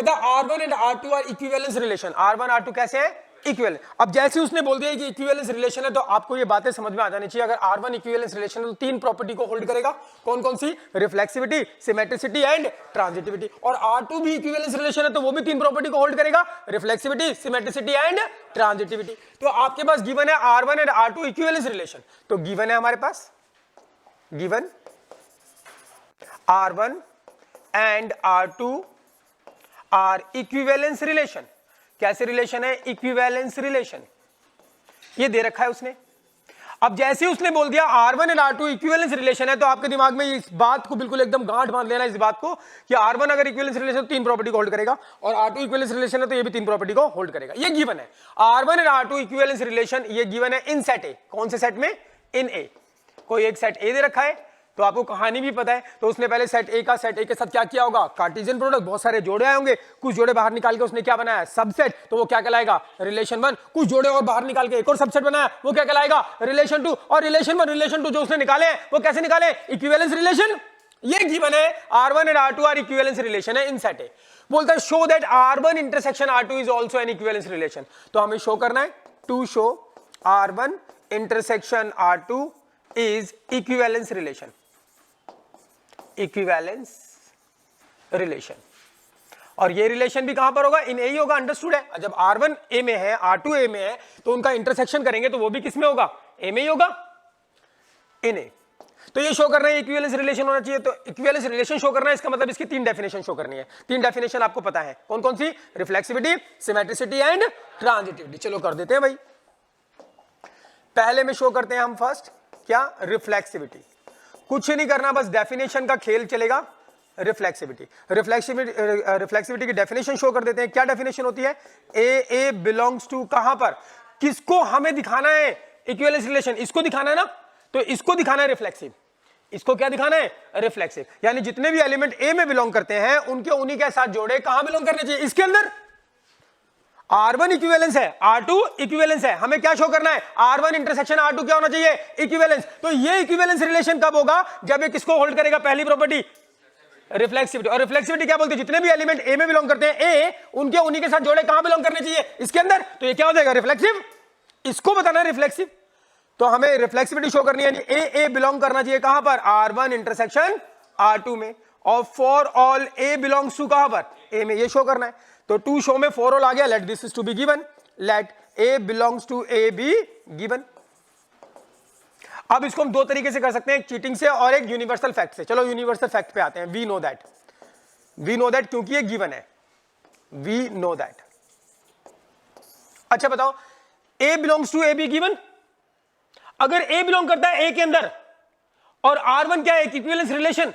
कहता है R1 and R2 are equivalence relation, R1 R2 कैसे है इक्विवेलेंट। अब जैसे उसने बोल दिया कि इक्विवेलेंस रिलेशन है तो आपको ये बातें समझ में आ जानी चाहिए। अगर R1 इक्विवेलेंस रिलेशन है तो तीन प्रॉपर्टी को होल्ड करेगा, कौन कौन सी, रिफ्लेक्सिविटी, सिमेट्रिसिटी एंड ट्रांजिटिविटी। और R2 भी इक्विवेलेंस रिलेशन है तो वो भी तीन प्रॉपर्टी को होल्ड करेगा, रिफ्लेक्सिविटी, सिमेट्रिसिटी एंड ट्रांजिटिविटी। तो आपके पास गिवन है R1 and R2 equivalence relation, तो गिवन है हमारे पास, given R1 and R2 are equivalence relation. कैसे रिलेशन है, इक्विवेलेंस रिलेशन, ये दे रखा है उसने। अब जैसे उसने बोल दिया R1 and R2 equivalence relation है तो आपके दिमाग में इस बात को बिल्कुल एकदम गांठ बांध लेना इस बात को कि R1 अगर इक्विवेलेंस रिलेशन तो तीन प्रॉपर्टी को होल्ड करेगा और R2 इक्विवेलेंस रिलेशन है तो ये भी तीन प्रॉपर्टी को होल्ड करेगा। ये गिवन है R1 and R2 equivalence relation, ये गिवन है इन सेट ए। कौन से सेट में, इन ए। कोई एक सेट ए दे रखा है तो आपको कहानी भी पता है, तो उसने पहले सेट ए के साथ क्या किया होगा, कार्टेशियन प्रोडक्ट, बहुत सारे जोड़े आए होंगे, कुछ जोड़े बाहर निकाल के उसने क्या बनाया, सबसेट, तो वो क्या कहलाएगा, रिलेशन 1। कुछ जोड़े और बाहर निकाल के एक और सबसेट बनाया, वो क्या कहलाएगा, रिलेशन 2। और रिलेशन 1 रिलेशन 2 जो उसने निकाले हैं वो कैसे निकाले, इक्विवेलेंस रिलेशन। ये गिवन है R1 and R2 are equivalence relation है इन सेट ए। बोलता है show that R1 intersection R2 is also an equivalence relation. तो हमें शो करना है, to show R1 intersection R2 is equivalence relation, equivalence relation. और ये रिलेशन भी कहां पर होगा, इन ए ही होगा, अंडरस्टूड है। जब R1 ए में है, R2 ए में है, तो उनका इंटरसेक्शन करेंगे तो वो भी किस में होगा, ए में ही होगा, इन ए। तो ये शो करना है इक्विवेलेंस रिलेशन होना चाहिए। तो इक्विवेलेंस रिलेशन शो करना है, इसका मतलब इसकी तीन डेफिनेशन शो करनी है। तीन डेफिनेशन आपको पता है कौन कौन सी, रिफ्लेक्सिविटी, सिमेट्रिसिटी एंड ट्रांजिटिविटी। चलो कर देते हैं भाई, पहले में शो करते हैं हम फर्स्ट, क्या, रिफ्लेक्सिविटी। कुछ नहीं करना, बस डेफिनेशन का खेल चलेगा। रिफ्लेक्सिविटी, रिफ्लेक्सिविटी की डेफिनेशन शो कर देते हैं। क्या डेफिनेशन होती है, ए बिलोंग्स टू, कहां पर, किसको हमें दिखाना है, इक्विवेलेंस रिलेशन, इसको दिखाना है ना, तो इसको दिखाना है रिफ्लेक्सिव। इसको क्या दिखाना है, रिफ्लेक्सिव। यानी जितने भी एलिमेंट ए में बिलोंग करते हैं उनके उन्हीं के साथ जोड़े कहां बिलोंग करने चाहिए, इसके अंदर। R1 इक्विवेलेंस है, R2 इक्विवेलेंस है, हमें क्या शो करना है, R1 इंटरसेक्शन R2 क्या होना चाहिए, इक्विवेलेंस। तो ये इक्विवेलेंस रिलेशन कब होगा, जब ये किसको होल्ड करेगा, पहली प्रॉपर्टी, रिफ्लेक्सिविटी। और रिफ्लेक्सिविटी क्या बोलती है, जितने भी एलिमेंट ए में बिलोंग करते हैं, ए उनके उन्हीं के साथ जोड़े कहां बिलोंग करने चाहिए, इसके अंदर। तो ये क्या हो जाएगा, रिफ्लेक्सिव। इसको बताना है रिफ्लेक्सिव। तो हमें रिफ्लेक्सिविटी शो करनी है, ए बिलोंग करना चाहिए कहां पर, R1 इंटरसेक्शन R2 में। और for all a belongs to कहां पर, ए में, ये शो करना है। तो टू शो में फॉर ऑल आ गया, let this is to be given, let a belongs to A B given. अब इसको हम दो तरीके से कर सकते हैं, एक चीटिंग से और एक यूनिवर्सल फैक्ट से। चलो यूनिवर्सल फैक्ट पे आते हैं। वी नो दैट क्योंकि ये गिवन है, वी नो दैट। अच्छा बताओ, A belongs to A B given. अगर ए बिलोंग करता है ए के अंदर और R1 क्या है, इक्विवेलेंस रिलेशन,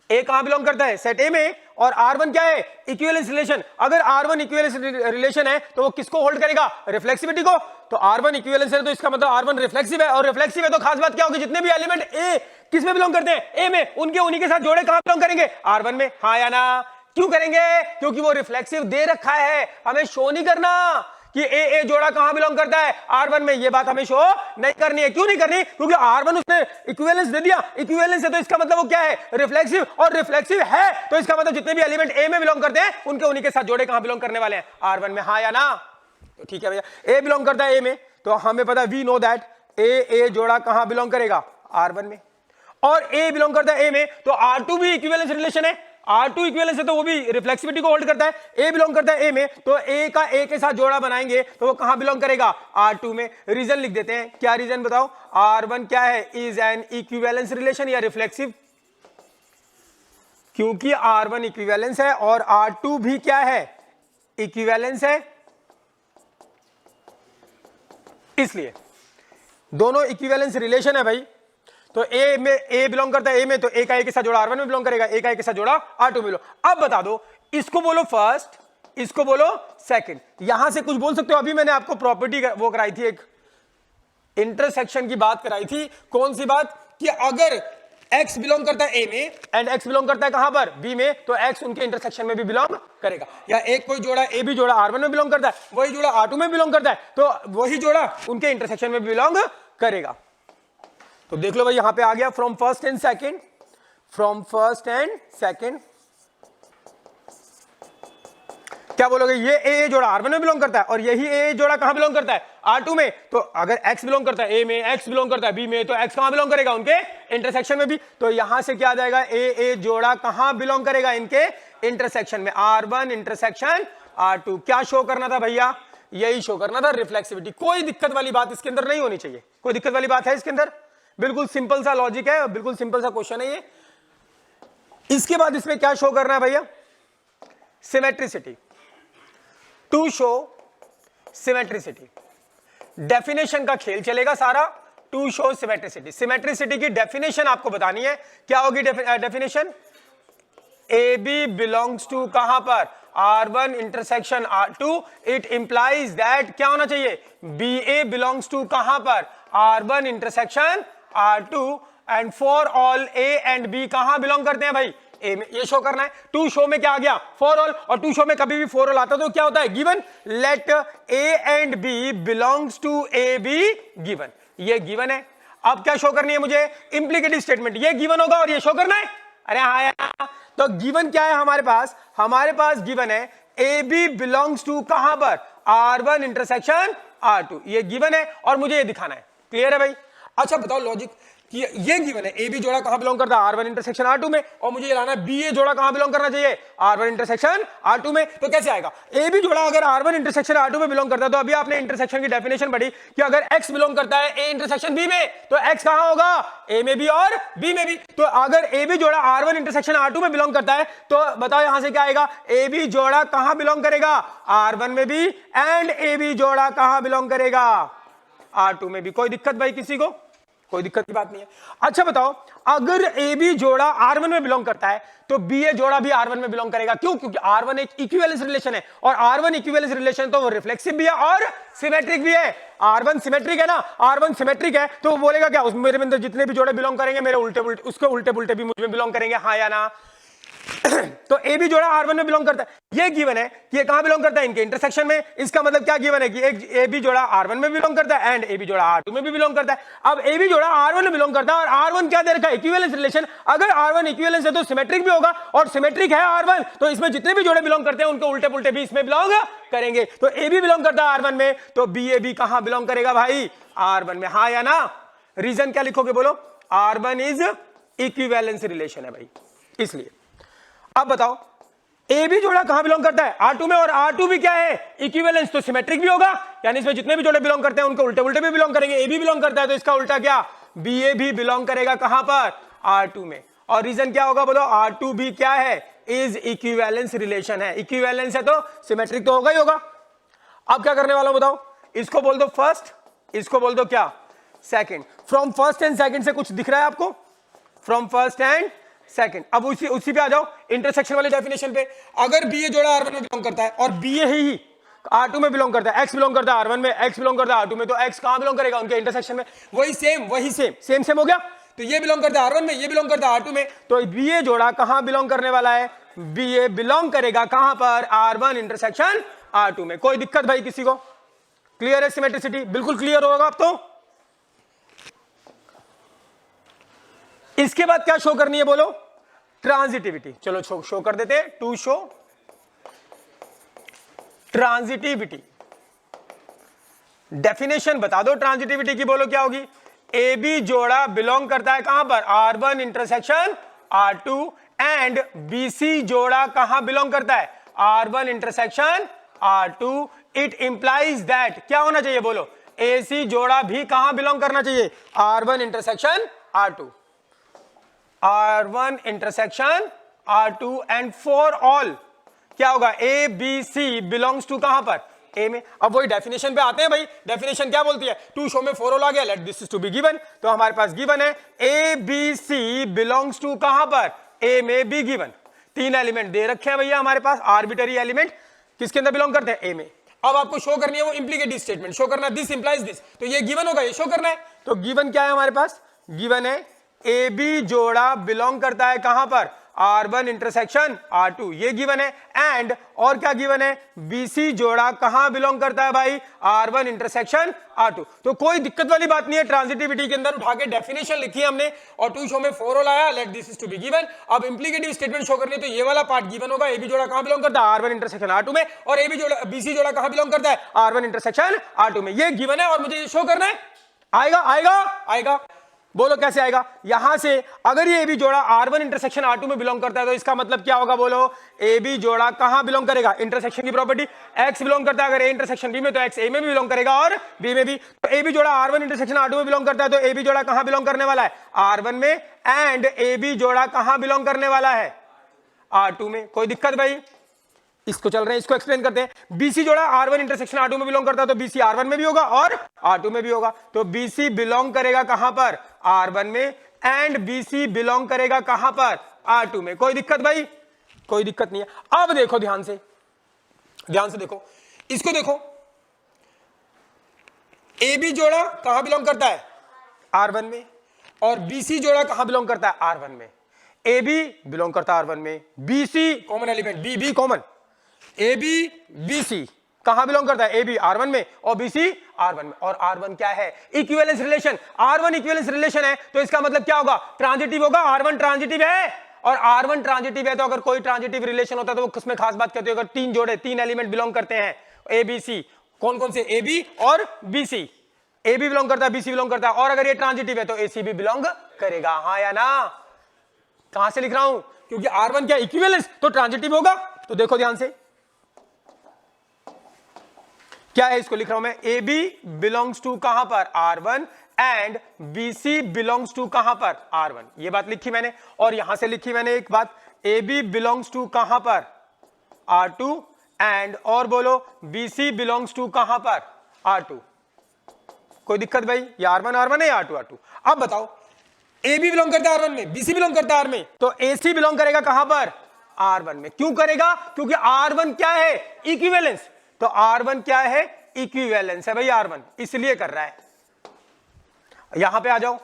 ए कहां बिलोंग करता है, सेट ए में, और R1 क्या है, इक्विवेलेंस रिलेशन। अगर R1 इक्विवेलेंस रिलेशन है तो वो किसको होल्ड करेगा, रिफ्लेक्सिविटी को। तो R1 इक्विवेलेंस है तो इसका मतलब R1 रिफ्लेक्सिव है, और रिफ्लेक्सिव है तो खास बात क्या होगी, जितने भी एलिमेंट ए किस में बिलोंग करते हैं, ए में, उनके उन्हीं के साथ जोड़े कहां बिलोंग करेंगे, R1 में। हाँ या ना, क्यों करेंगे, क्योंकि वो रिफ्लेक्सिव दे रखा है, हमें शो नहीं करना कि ए जोड़ा कहां बिलोंग करता है, R1 में। ये बात हमें शो नहीं करनी है। क्यों नहीं करनी, क्योंकि R1 उसने इक्विवेलेंस दे दिया, इक्विवेलेंस है तो इसका मतलब वो क्या है, रिफ्लेक्सिव। और रिफ्लेक्सिव है तो इसका मतलब जितने भी एलिमेंट ए में बिलोंग करते हैं उनके उन्हीं के साथ जोड़े कहां बिलोंग करने वाले हैं, R1 में। हाँ या ना, तो ठीक है भैया, ए बिलोंग करता है ए में, तो हमें पता है, वी नो दैट ए जोड़ा कहां बिलोंग करेगा, R1 में। और ए बिलोंग करता है ए में, तो R2 भी इक्विवेलेंस रिलेशन है, R2 इक्विवेलेंस है तो वो भी रिफ्लेक्सिविटी को होल्ड करता है। ए बिलोंग करता है ए में, तो ए का ए के साथ जोड़ा बनाएंगे तो वो कहां बिलोंग करेगा, R2 में। रीजन लिख देते हैं, क्या रीजन बताओ, R1 क्या है, इज एन इक्विवेलेंस रिलेशन या रिफ्लेक्सिव। क्योंकि R1 इक्विवेलेंस है और R2 भी क्या है, इक्विवेलेंस है, इसलिए दोनों इक्विवेलेंस रिलेशन है भाई। तो ए में ए बिलोंग करता है ए में, तो ए का ए के साथ जोड़ा R1 में बिलोंग करेगा, ए का ए के साथ जोड़ा R2 में बिलोंग। अब बता दो, इसको बोलो फर्स्ट, इसको बोलो सेकंड। यहां से कुछ बोल सकते हो। अभी मैंने आपको प्रॉपर्टी वो कराई थी, एक इंटरसेक्शन की बात कराई थी। कौन सी बात, कि अगर x बिलोंग करता है ए में एंड x बिलोंग करता है कहां पर, b में, तो x उनके इंटरसेक्शन में भी बिलोंग करेगा। या एक कोई जोड़ा ए भी जोड़ा R1 में बिलोंग करता है, वही जोड़ा R2 में बिलोंग करता है, तो वही जोड़ा उनके इंटरसेक्शन में बिलोंग करेगा। तो देख लो भाई, यहां पे आ गया from first and second, from first and second क्या बोलोगे, ये ए जोड़ा R1 में बिलोंग करता है और यही ए जोड़ा कहां बिलोंग करता है, R2 में। तो अगर X बिलोंग करता है ए में, X बिलोंग करता है B में, तो X कहां बिलोंग करेगा, उनके इंटरसेक्शन में भी। तो यहां से क्या आ जाएगा, ए जोड़ा कहां बिलोंग करेगा, इनके इंटरसेक्शन में, R1 इंटरसेक्शन R2। क्या शो करना था भैया, यही शो करना था, रिफ्लेक्सिविटी। कोई दिक्कत वाली बात इसके अंदर नहीं होनी चाहिए, कोई दिक्कत वाली बात है इसके अंदर, बिल्कुल सिंपल सा लॉजिक है, बिल्कुल सिंपल सा क्वेश्चन है ये। इसके बाद इसमें क्या शो करना है भैया, symmetricity, to show symmetricity. Definition का खेल चलेगा सारा, टू शो सिमेट्रिसिटी। सिमेट्रिसिटी की डेफिनेशन आपको बतानी है, क्या होगी definition, a B belongs to कहां पर, R1 intersection R2, it implies that क्या होना चाहिए, बी ए बिलोंग्स टू कहां पर, R1 intersection R2, and for all a and b कहां बिलोंग करते हैं भाई, ए में। ये शो करना है। टू शो में क्या आ गया, फॉर ऑल, और टू शो में कभी भी फॉर ऑल आता तो क्या होता है, given. Let a and b belongs to A B given, ये गिवन है। अब क्या शो करनी है मुझे, इंप्लीकेटिव स्टेटमेंट, ये गिवन होगा और ये शो करना है। अरे हाँ यार, तो गिवन क्या है हमारे पास गिवन है ए बी बिलोंग्स टू कहां पर, R1 इंटरसेक्शन R2, ये गिवन है और मुझे ये दिखाना है। क्लियर है भाई। अच्छा बताओ लॉजिक, कि ये गिवन है ए बी जोड़ा कहां बिलोंग करता है, R1 इंटरसेक्शन R2 में, और मुझे ये लाना है बी ए जोड़ा कहां बिलोंग करना चाहिए, R1 इंटरसेक्शन R2 में। तो कैसे आएगा, ए बी जोड़ा अगर R1 इंटरसेक्शन R2 में बिलोंग करता है, तो अभी आपने इंटरसेक्शन की डेफिनेशन पढ़ी कि अगर X बिलोंग करता है ए इंटरसेक्शन बी में, तो X कहां होगा, ए में भी और बी में भी। तो अगर ए बी जोड़ा R1 इंटरसेक्शन R2 में बिलोंग करता है, तो बताओ यहां से क्या आएगा, ए बी जोड़ा कहां बिलोंग करेगा, R1 में भी, एंड ए बी जोड़ा कहां बिलोंग करेगा, R2 में भी। कोई दिक्कत भाई किसी को, कोई दिक्कत की बात नहीं है। अच्छा बताओ, अगर ए बी जोड़ा R1 में बिलोंग करता है, तो बी ए जोड़ा भी R1 में बिलोंग करेगा। क्यों, क्योंकि R1 एक इक्विवेलेंस रिलेशन है, और R1 इक्विवेलेंस रिलेशन तो वो रिफ्लेक्सिव भी है और सिमेट्रिक भी है। R1 सिमेट्रिक है ना, R1 सिमेट्रिक है, तो वो बोलेगा क्या, उसमें मेरे अंदर जितने भी जोड़े बिलोंग करेंगे, मेरे उल्टे उल्टे उसके उल्टे उल्टे भी मुझ में बिलोंग करेंगे, हाँ या ना। तो ए बी जोड़ा R1 में बिलोंग करता है, ये गिवन है कि ये कहां बिलोंग करता है, इनके इंटरसेक्शन में। इसका मतलब क्या गिवन है कि एक ए बी जोड़ा R1 में बिलोंग करता है एंड ए बी जोड़ा R2 में भी बिलोंग करता है। अब ए बी जोड़ा R1 में बिलोंग करता है और R1 क्या दे रखा है, इक्विवेलेंस रिलेशन। अगर R1 इक्विवेलेंस है तो सिमेट्रिक भी होगा, और सिमेट्रिक है R1, तो इसमें जितने भी जोड़े बिलोंग करते हैं उनके उल्टे पुल्टे भी इसमें बिलोंग करेंगे। तो ए बी बिलोंग करता है R1 में, तो बी ए बी कहां बिलोंग करेगा भाई, R1 में, हाँ या ना। रीजन क्या लिखोगे बोलो, R1 इज इक्विवेलेंस रिलेशन है भाई, इसलिए। अब बताओ, ए बी जोड़ा कहां बिलोंग करता है, R2 में, और R2 भी क्या है, इक्विवेलेंस, तो सिमेट्रिक भी होगा, यानी इसमें जितने भी जोड़े बिलोंग करते हैं उनके उल्टे उल्टे भी बिलोंग करेंगे। ए बी बिलोंग करता है तो इसका उल्टा क्या, बी ए भी बिलोंग करेगा कहां पर, R2 में। और रीजन क्या होगा बोलो, R2 भी क्या है, इज इक्विवेलेंस रिलेशन है। इक्विवेलेंस है तो सिमेट्रिक तो होगा ही होगा। अब क्या करने वाला बताओ, इसको बोल दो फर्स्ट, इसको बोल दो क्या, second. From first and second से कुछ दिख रहा है आपको, फ्रॉम फर्स्ट एंड सेकंड। अब उसी पे आ जाओ, इंटरसेक्शन वाली डेफिनेशन पे। अगर बी ए जोड़ा R1 में बिलोंग करता है और बी ए ही R2 में बिलोंग करता है, X बिलोंग करता है R1 में, X बिलोंग करता है R2 में, तो X कहां बिलोंग करेगा, उनके इंटरसेक्शन में। वही सेम हो गया। तो ये बिलोंग करता है R1 में, ये बिलोंग करता है R2 में, तो बी ए जोड़ा कहां बिलोंग करने वाला है, बी ए बिलोंग करेगा कहां पर, R1 इंटरसेक्शन R2 में। कोई दिक्कत भाई किसी को, क्लियर है सिमेट्रिसिटी, बिल्कुल क्लियर होगा अब तो। इसके बाद क्या शो करनी है बोलो, ट्रांजिटिविटी। चलो शो कर देते हैं, टू शो ट्रांजिटिविटी। डेफिनेशन बता दो ट्रांजिटिविटी की, बोलो क्या होगी, ए बी जोड़ा बिलोंग करता है कहां पर, R1 intersection R2, and B C जोड़ा कहां बिलोंग करता है, R1 intersection R2। It implies that क्या होना चाहिए बोलो, ए सी जोड़ा भी कहां बिलोंग करना चाहिए, R1 intersection R2, R1 intersection R2, and for all क्या होगा, A B C belongs to कहां पर, ए में। अब वही डेफिनेशन पे आते हैं भाई। डेफिनेशन क्या बोलती है, टू शो में फॉर ऑल आ गया, let this is to be given. तो हमारे पास गिवन है A B C belongs to कहां पर, ए में, बी गिवन। तीन एलिमेंट दे रखे हैं भैया हमारे पास, आर्बिटरी एलिमेंट किसके अंदर बिलोंग करते हैं, ए में। अब आपको शो करनी है वो इंप्लीकेटिव स्टेटमेंट, शो करना दिस इंप्लाइज दिस, तो ये गिवन होगा, ये शो करना है। तो गिवन क्या है हमारे पास, गिवन है ए बी जोड़ा बिलोंग करता है कहां पर, R1 इंटरसेक्शन R2, ये गिवन है। एंड और क्या गिवन है, BC जोड़ा कहां बिलोंग करता है भाई, R1 इंटरसेक्शन R2। तो कोई दिक्कत वाली बात नहीं है, ट्रांजिटिविटी के अंदर उठा के डेफिनेशन लिखी है हमने और टू शो में 4 ऑल आया, let this is to be given. अब इंप्लीकेटिव स्टेटमेंट शो करनी है तो ये वाला पार्ट गिवन होगा, AB जोड़ा कहां बिलोंग करता है, R1 इंटरसेक्शन R2 में, और BC जोड़ा कहां बिलोंग करता है, R1 इंटरसेक्शन R2 में। ये गिवन है और मुझे ये शो करना है। आएगा आएगा आएगा, बोलो कैसे आएगा। यहां से अगर ये AB जोड़ा R1 इंटरसेक्शन R2 में बिलोंग करता है तो इसका मतलब क्या होगा, बोलो AB जोड़ा कहां बिलोंग करेगा, इंटरसेक्शन की प्रॉपर्टी, X बिलोंग करता है अगर A इंटरसेक्शन B में तो X A में भी बिलोंग करेगा और B में भी। तो AB जोड़ा R1 इंटरसेक्शन R2 में बिलोंग करता है तो AB जोड़ा कहां बिलोंग करने वाला है, R1 में, एंड AB जोड़ा कहां बिलोंग करने वाला है, R2 में। कोई दिक्कत भाई, इसको चल रहे हैं, इसको एक्सप्लेन करते हैं। BC जोड़ा R1 इंटरसेक्शन R2 में बिलोंग करता है तो BC R1 में भी होगा और R2 में भी होगा। तो BC बिलोंग करेगा कहां पर, R1 में, एंड BC बिलोंग करेगा कहां पर, R2 में। कोई दिक्कत भाई, कोई दिक्कत नहीं है। अब देखो ध्यान से देखो, इसको देखो, AB जोड़ा कहां बिलोंग करता है, R1 में, और BC जोड़ा कहां बिलोंग करता है, R1 में। AB बिलोंग करता है R1 में, BC common element, B common, AB BC कहां बिलोंग करता है, AB R1 में और BC R1 में। और R1 क्या है, equivalence relation, R1 equivalence relation है तो इसका मतलब क्या होगा, ट्रांजिटिव होगा। R1 ट्रांजिटिव है और R1 ट्रांजिटिव है तो अगर कोई ट्रांजिटिव रिलेशन होता है तो वो किसमें खास बात करते हो, अगर तीन जोड़े, तीन एलिमेंट बिलोंग करते हैं ABC, कौन कौन से, AB और BC, AB बिलोंग करता है, BC बिलोंग करता है, और अगर ये ट्रांजिटिव है तो AC भी बिलोंग करेगा, हाँ या ना। कहां से लिख रहा हूं, क्योंकि R1 क्या इक्विवेलेंस तो ट्रांजिटिव होगा। तो देखो ध्यान से क्या है, इसको लिख रहा हूं मैं, AB बिलोंग्स टू कहां पर, R1, and BC belongs to कहां पर, R1। ये बात लिखी मैंने, और यहां से लिखी मैंने एक बात, AB बिलोंग्स टू कहां पर, R2, एंड और बोलो BC बिलोंग्स टू कहां पर, R2। कोई दिक्कत भाई, ये R1 है या R2। अब बताओ, AB बिलोंग करता है R1 में, BC बिलोंग करता है R में, तो AC बिलोंग करेगा कहां पर, R1 में। क्यों करेगा, क्योंकि R1 क्या है, इक्विवेलेंस। तो R1 क्या है, इक्विवेलेंस है भाई R1, इसलिए कर रहा है। यहां पे आ जाओ,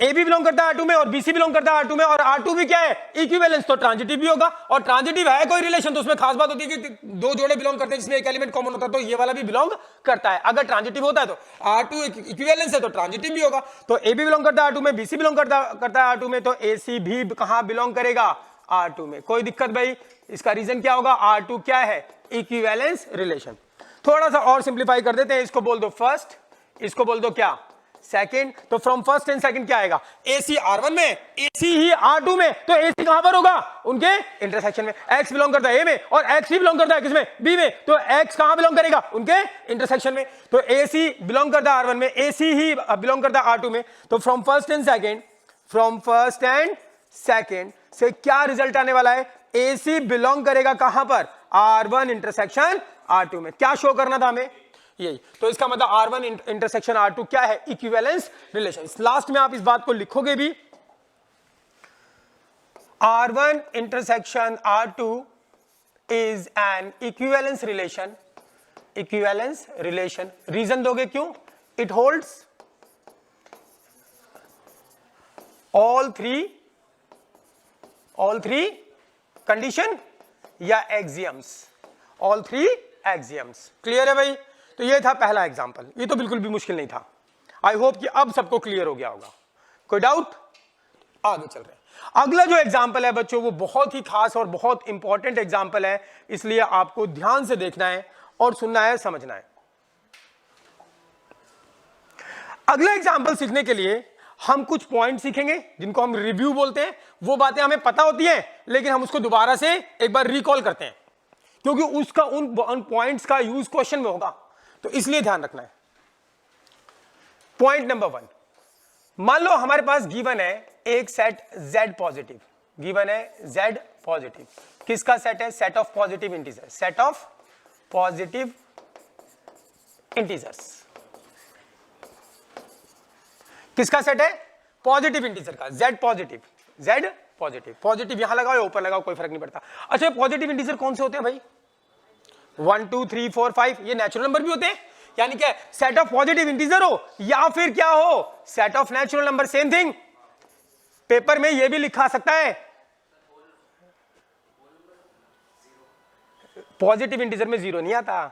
AB बिलोंग करता है R2 में और BC बिलोंग करता है R2 में, और R2 भी क्या है, इक्विवेलेंस, तो ट्रांजिटिव भी होगा। और ट्रांजिटिव है कोई रिलेशन तो उसमें खास बात होती है कि दो जोड़े बिलोंग करते हैं जिसमें एक एलिमेंट कॉमन होता है, तो ये वाला भी बिलोंग करता है। अगर ट्रांजिटिव होता है तो R2 इक्विवेलेंस है तो ट्रांजिटिव भी होगा। तो AB बिलोंग करता है R2 में, BC बिलोंग करता है R2 में, तो AC भी कहां बिलोंग करेगा, R2 में। कोई दिक्कत भाई, इसका रीजन क्या होगा, R2 क्या है, इक्विवेलेंस रिलेशन। थोड़ा सा और सिंप्लीफाई कर देते हैं, इसको बोल दो फर्स्ट, इसको बोल दो क्या, सेकंड। तो फ्रॉम फर्स्ट एंड सेकंड क्या आएगा, AC R1 में, AC ही R2 में, तो AC कहां पर होगा, उनके इंटरसेक्शन में। X बिलोंग करता है A में और X ही बिलोंग करता है किसमें, B में, तो X कहां बिलोंग करेगा, उनके इंटरसेक्शन में। तो AC बिलोंग करता है R1 में, AC ही बिलोंग करता है R2 में। तो फ्रॉम फर्स्ट एंड सेकंड से क्या रिजल्ट आने वाला है, AC बिलोंग करेगा कहां पर, R1 इंटरसेक्शन R2 में। क्या शो करना था हमें, यही। तो इसका मतलब R1 इंटरसेक्शन R2 क्या है, इक्विवेलेंस रिलेशन। लास्ट में आप इस बात को लिखोगे भी, R1 intersection R2 is an equivalence relation. Reason दोगे क्यों, it holds all three condition या axioms, all three axioms. Clear है भाई। तो ये था पहला एग्जांपल, ये तो बिल्कुल भी मुश्किल नहीं था। आई होप कि अब सबको क्लियर हो गया होगा। कोई डाउट, आगे चल रहे हैं। अगला जो एग्जांपल है बच्चों वो बहुत ही खास और बहुत इंपॉर्टेंट एग्जांपल है, इसलिए आपको ध्यान से देखना है और सुनना है, समझना है। अगला एग्जांपल सीखने के लिए हम कुछ पॉइंट सीखेंगे जिनको हम रिव्यू बोलते हैं। वो बातें हमें पता होती हैं लेकिन हम उसको दोबारा से एक बार रिकॉल करते हैं क्योंकि उसका उन पॉइंट्स का यूज क्वेश्चन में होगा, तो इसलिए ध्यान रखना है। पॉइंट नंबर 1, मान लो हमारे पास गिवन है एक सेट Z पॉजिटिव, गिवन है Z पॉजिटिव। किसका सेट है, set of positive integer, set of positive integers. किसका सेट है, पॉजिटिव इंटीजर का, Z positive, Z positive. Positive यहां लगाओ या ऊपर लगाओ कोई फर्क नहीं पड़ता। अच्छा, पॉजिटिव इंटीजर कौन से होते हैं भाई, 1 2 3 4 5, ये नेचुरल नंबर भी होते हैं। यानी क्या, सेट ऑफ पॉजिटिव इंटीजर हो या फिर क्या हो, set of natural number, same thing. Paper में ये भी लिखा सकता है, पॉजिटिव इंटीजर में जीरो नहीं आता,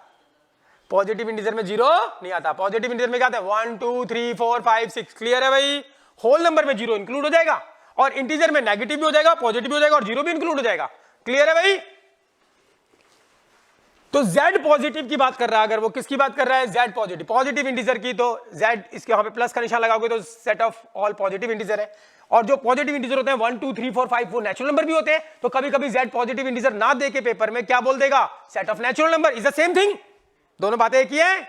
पॉजिटिव इंटीजर में जीरो नहीं आता, पॉजिटिव इंटीजर में क्या आता है 1 2 3 4 5 6। क्लियर है भाई? होल नंबर में जीरो इंक्लूड हो जाएगा और इंटीजर में नेगेटिव भी हो जाएगा, पॉजिटिव भी हो जाएगा और जीरो भी इंक्लूड हो जाएगा। क्लियर है भाई? तो Z पॉजिटिव की बात कर रहा है, अगर वो किसकी बात कर रहा है, Z पॉजिटिव, पॉजिटिव इंटीजर की, तो Z इसके यहां पे प्लस का निशान लगाओगे तो set of all positive integer है। और जो पॉजिटिव इंटीजर होते हैं 1 2 3 4 5 वो नेचुरल नंबर भी होते हैं, तो कभी कभी Z पॉजिटिव इंटीजर ना देके पेपर में क्या बोल देगा, set of natural number. Is the same thing, दोनों बातें एक ही है।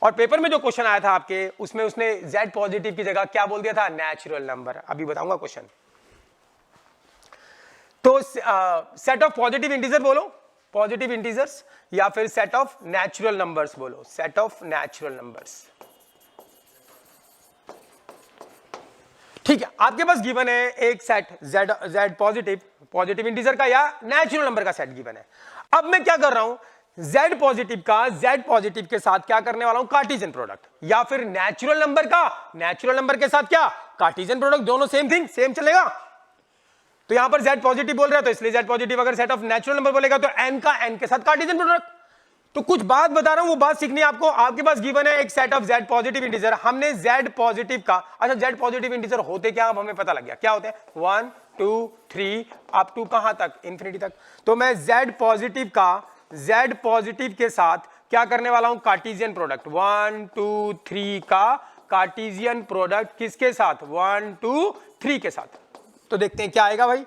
और पेपर में जो क्वेश्चन आया था आपके, उसमें उसने Z पॉजिटिव की जगह क्या बोल दिया था, नेचुरल नंबर। अभी बताऊंगा क्वेश्चन। तो सेट ऑफ पॉजिटिव इंटीजर बोलो, पॉजिटिव इंटीजर्स, या फिर सेट ऑफ नेचुरल नंबर्स बोलो, सेट ऑफ नेचुरल नंबर्स। ठीक है, आपके पास गिवन है एक set Z positive, positive integer का या नेचुरल नंबर का सेट गिवन है। अब मैं क्या कर रहा हूं, Z पॉजिटिव का Z पॉजिटिव के साथ क्या करने वाला हूं, कार्टेशियन प्रोडक्ट, या फिर नेचुरल नंबर का नेचुरल नंबर के साथ क्या, कार्टेशियन प्रोडक्ट। दोनों सेम थिंग, सेम चलेगा। तो यहां पर Z पॉजिटिव बोल रहा है तो इसलिए Z पॉजिटिव अगर सेट ऑफ नेचुरल नंबर बोलेगा तो n का n के साथ कार्टेशियन प्रोडक्ट। तो कुछ बात बता रहा हूं, वो बात सीखनी है आपको। आपके पास गिवन है एक set of Z positive integer, हमने Z पॉजिटिव का, अच्छा Z पॉजिटिव इंटीजर होते क्या, अब हमें पता लग गया क्या होते हैं, 1 2 3 अप टू कहां तक, इंफिनिटी तक। तो मैं Z पॉजिटिव का Z पॉजिटिव के साथ क्या करने वाला हूं, कार्टेशियन प्रोडक्ट, 1 2 3 का कार्टेशियन प्रोडक्ट किसके साथ, 1 2 3 के साथ। तो देखते हैं क्या आएगा भाई,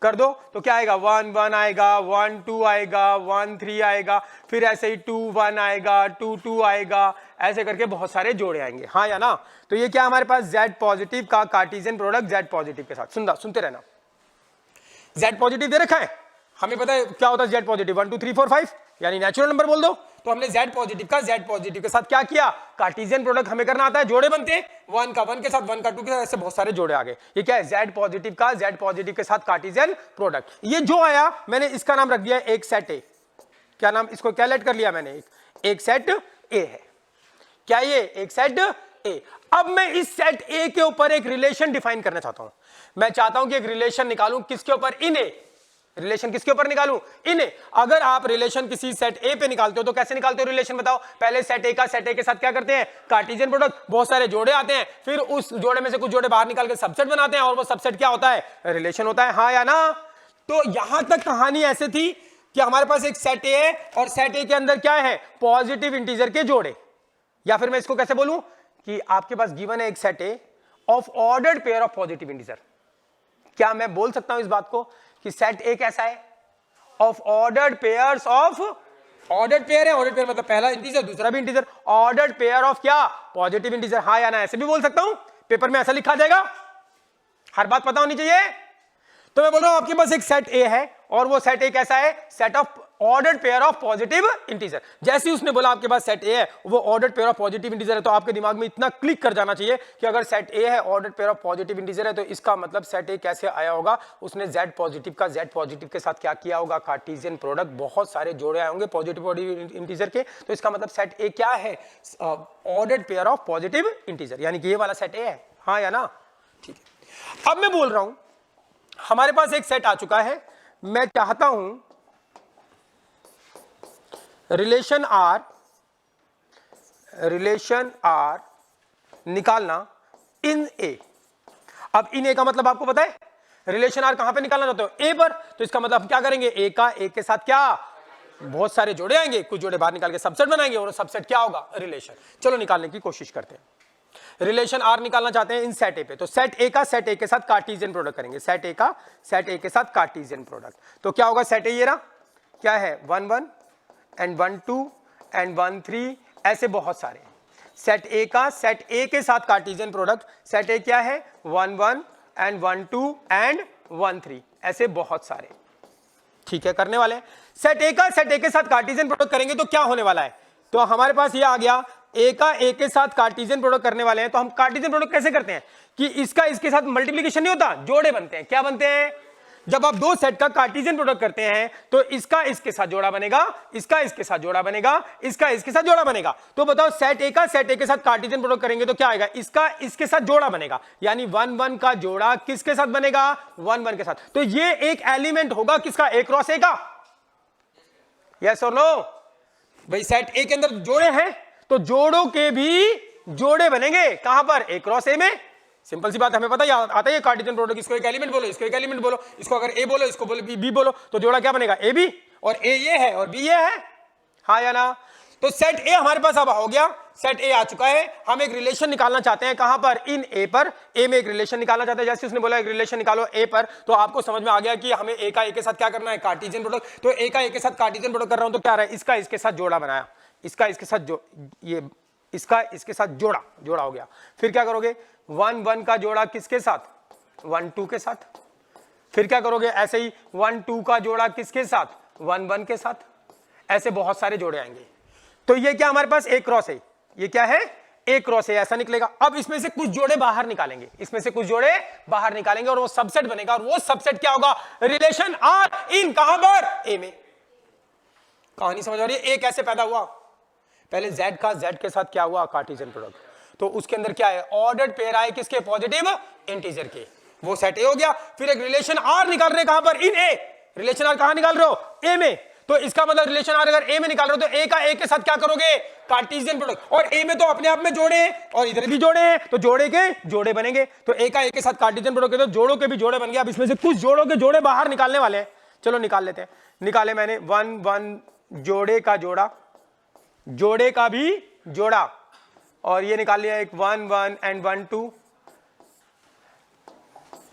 कर दो। तो क्या आएगा, 1 1 आएगा, 1 2 आएगा, 1 3 आएगा, फिर ऐसे ही 2 1 आएगा, 2 2 आएगा, ऐसे करके बहुत सारे जोड़े आएंगे, हाँ या ना। तो ये क्या हमारे पास Z पॉजिटिव का कार्टेशियन प्रोडक्ट Z पॉजिटिव के साथ। सुनते रहना, Z पॉजिटिव दे रखा है, हमें पता है क्या होता है Z पॉजिटिव, 1 2 3 4 5 यानी नेचुरल नंबर बोल दो। तो हमने Z पॉजिटिव का Z पॉजिटिव के साथ क्या किया, कार्टेशियन प्रोडक्ट हमें करना आता है, जोड़े बनते हैं, 1 का 1 के साथ, 1 का 2 के साथ, ऐसे बहुत सारे जोड़े आ गए। ये क्या है, Z पॉजिटिव का Z पॉजिटिव के साथ कार्टेशियन प्रोडक्ट। ये जो आया मैंने इसका नाम रख दिया एक सेट ए। क्या नाम, इसको क्या लेट कर लिया मैंने, एक सेट ए है। क्या ये एक सेट ए। अब मैं इस सेट ए के ऊपर एक रिलेशन डिफाइन करना चाहता हूं। मैं चाहता हूं कि एक रिलेशन निकालूं, किसके ऊपर, इन ए। रिलेशन किसके ऊपर निकालूं, इन ए। अगर आप रिलेशन किसी सेट ए पे निकालते हो तो कैसे निकालते हो रिलेशन, बताओ। पहले सेट ए का सेट ए के साथ क्या करते हैं, कार्टेशियन प्रोडक्ट, बहुत सारे जोड़े आते हैं, फिर उस जोड़े में से कुछ जोड़े बाहर निकाल के सबसेट बनाते हैं और वो सबसेट क्या होता है, रिलेशन होता है, हाँ या ना। तो यहां तक कहानी ऐसे थी कि हमारे पास एक सेट ए है और सेट ए के अंदर क्या है, पॉजिटिव इंटीजर के जोड़े। या फिर मैं इसको कैसे बोलूं कि आपके पास गिवन है एक set A of ordered pair of positive integer. क्या मैं बोल सकता हूं इस बात को कि सेट ए कैसा है, of ordered pairs of, ordered pair है, ऑर्डर्ड पेयर मतलब पहला इंटीजर दूसरा भी इंटीजर, ऑर्डर्ड पेयर ऑफ क्या, पॉजिटिव इंटीजर, हाँ या ना। ऐसे भी बोल सकता हूं, पेपर में ऐसा लिखा जाएगा, हर बात पता होनी चाहिए। तो मैं बोल रहा हूं आपके पास एक सेट ए है और वो सेट ए कैसा है, set of ordered pair of positive integer. जैसे ही उसने बोला आपके पास सेट ए है, वो ordered pair of positive integer है, तो आपके दिमाग में इतना क्लिक कर जाना चाहिए कि अगर सेट ए है, ordered pair of positive integer है, तो इसका मतलब सेट ए कैसे आया होगा, उसने Z पॉजिटिव का Z पॉजिटिव के साथ क्या किया होगा, कार्टेशियन प्रोडक्ट, बहुत सारे जोड़े आए होंगे पॉजिटिव इंटीजर के। तो इसका मतलब सेट ए क्या है, ordered pair of positive integer, यानी कि ये वाला सेट ए है, हाँ या ना। ठीक है, अब मैं बोल रहा हूं हमारे पास एक सेट आ चुका है, मैं चाहता हूं रिलेशन आर निकालना इन ए। अब इन ए का मतलब आपको पता है, रिलेशन आर कहां पे निकालना चाहते हो, ए पर। तो इसका मतलब क्या करेंगे, ए का ए के साथ क्या, बहुत सारे जोड़े आएंगे, कुछ जोड़े बाहर निकाल के सबसेट बनाएंगे और सबसेट क्या होगा, रिलेशन। चलो निकालने की कोशिश करते हैं। रिलेशन आर निकालना चाहते हैं इन सेट ए पे, तो सेट ए का सेट ए के साथ कार्टेशियन प्रोडक्ट करेंगे, सेट ए का सेट ए के साथ कार्टेशियन प्रोडक्ट। तो क्या होगा, सेट ए ये रहा, क्या है 1 1 एंड 1 2 एंड 1 3, ऐसे बहुत सारे। सेट ए का सेट ए के साथ कार्टेशियन प्रोडक्ट, सेट ए क्या है 1 1 एंड 1 2 एंड 1 3, ऐसे बहुत सारे। ठीक है, करने वाले सेट ए का सेट ए के साथ कार्टेशियन प्रोडक्ट करेंगे तो क्या होने वाला है, तो हमारे पास ये आ गया, ए का ए के साथ कार्टेशियन प्रोडक्ट करने वाले हैं। तो हम कार्टेशियन प्रोडक्ट कैसे करते हैं कि इसका इसके साथ मल्टीप्लिकेशन नहीं होता, जोड़े बनते हैं। क्या बनते हैं, जब आप दो सेट का कार्टेशियन प्रोडक्ट करते हैं तो इसका इसके साथ जोड़ा बनेगा, इसका इसके साथ जोड़ा बनेगा, इसका इसके साथ जोड़ा बनेगा। तो बताओ सेट ए का सेट ए के साथ कार्टेशियन प्रोडक्ट करेंगे तो क्या आएगा, इसका इसके साथ जोड़ा बनेगा, यानी 1 1 का जोड़ा किसके साथ बनेगा, 1 1 के साथ। तो ये एक एलिमेंट होगा किसका, ए क्रॉस ए का। यस और नो भाई? सेट ए के अंदर जोड़े हैं तो जोड़ों के भी जोड़े बनेंगे कहां पर? ए क्रॉस ए में। सिंपल सी बात, हमें पता ही आता है कार्टेशियन प्रोडक्ट, इसको एक एलिमेंट बोलो, इसको एक एलिमेंट बोलो, इसको अगर ए बोलो, इसको बोलो बी बोलो, तो जोड़ा क्या बनेगा? ए बी, और ए ये है और बी ये है, हाँ या ना? तो सेट ए हमारे पास अब हो गया, सेट ए आ चुका है। हम एक रिलेशन निकालना चाहते हैं कहां पर? इन ए पर। ए में एक रिलेशन निकालना चाहते हैं, जैसे उसने बोला एक रिलेशन निकालो ए पर, तो आपको समझ में आ गया कि हमें ए का ए के साथ क्या करना है? Cartesian product. तो ए का ए के साथ कार्टेशियन प्रोडक्ट कर रहा हूं तो क्या रहा है? इसका इसके साथ जोड़ा बनाया, इसका इसके साथ ये इसका इसके साथ जोड़ा हो गया। फिर क्या करोगे? 1 1 का जोड़ा किसके साथ? 1 2 के साथ। फिर क्या करोगे? ऐसे ही 1 2 का जोड़ा किसके साथ? 1 1 के साथ। ऐसे बहुत सारे जोड़े आएंगे। तो ये क्या हमारे पास? ए क्रॉस है। ये क्या है? ए क्रॉस है, ऐसा निकलेगा। अब इसमें से कुछ जोड़े बाहर निकालेंगे, इसमें से कुछ जोड़े बाहर निकालेंगे और वो सबसेट बनेगा, और वो सबसेट क्या होगा? रिलेशन आर इन कहां पर? ए में। कहानी समझ आ रही है? ए कैसे पैदा हुआ? पहले z का z के साथ क्या हुआ? Cartesian product. तो उसके अंदर क्या है? ऑर्डर्ड पेयर आए किसके? पॉजिटिव इंटीजर के। वो सेट ए हो गया। फिर एक रिलेशन आर निकाल रहे कहां पर? इन ए। रिलेशन आर कहां निकाल रहे हो? ए में। तो इसका मतलब रिलेशन आर अगर ए में निकाल रहे हो तो ए का ए के साथ क्या करोगे? Cartesian product. और ए में तो अपने आप में जोड़े हैं और इधर भी जोड़े हैं, तो जोड़े के जोड़े बनेंगे। तो ए का ए के साथ कार्टेशियन प्रोडक्ट, तो जोड़ों के भी जोड़े बन गए। अब इसमें से कुछ जोड़ों के जोड़े बाहर निकालने वाले हैं, चलो निकाल लेते हैं। निकाले मैंने 1 1 जोड़े का जोड़ा, जोड़े का भी जोड़ा, और ये निकाल लिया एक 1 1 एंड 1 2,